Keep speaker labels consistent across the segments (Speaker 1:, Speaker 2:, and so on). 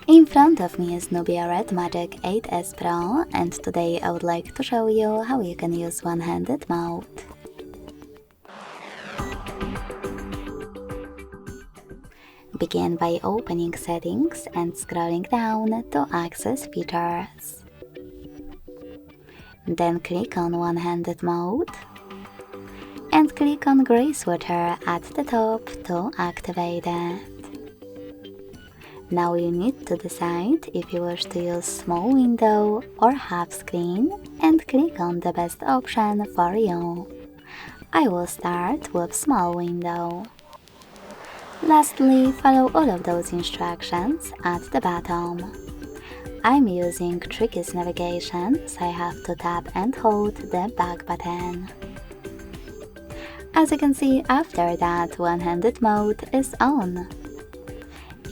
Speaker 1: In front of me is NUBIA Red Magic 8S Pro, and today I would like to show you how you can use one-handed mode. Begin by opening settings and scrolling down to access features. Then click on one-handed mode and click on gray switcher at the top to activate it. Now you need to decide if you wish to use small window or half screen and click on the best option for you. I will start with small window. Lastly, follow all of those instructions at the bottom. I'm using Tricky's navigation, so I have to tap and hold the back button. As you can see, after that, one-handed mode is on.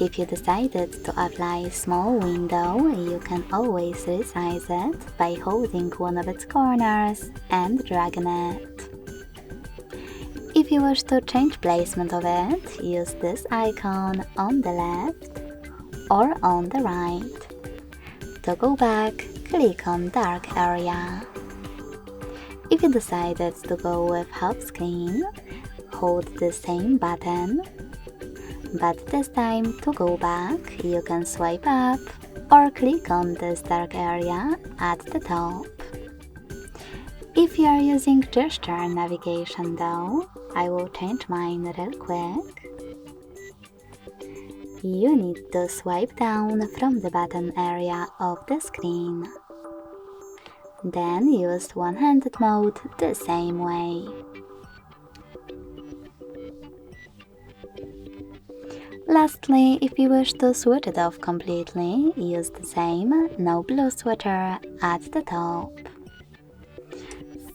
Speaker 1: If you decided to apply small window, you can always resize it by holding one of its corners and dragging it. If you wish to change placement of it, use this icon on the left or on the right. To go back, click on dark area. If you decided to go with half screen, hold the same button, but this time to go back, you can swipe up or click on this dark area at the top. If you are using gesture navigation though, I will change mine real quick. You need to swipe down from the button area of the screen. Then use one-handed mode the same way. Lastly, if you wish to switch it off completely, use the same no blue switcher at the top.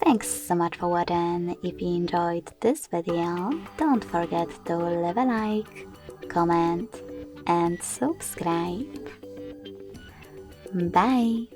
Speaker 1: Thanks so much for watching. If you enjoyed this video, don't forget to leave a like, comment and subscribe. Bye!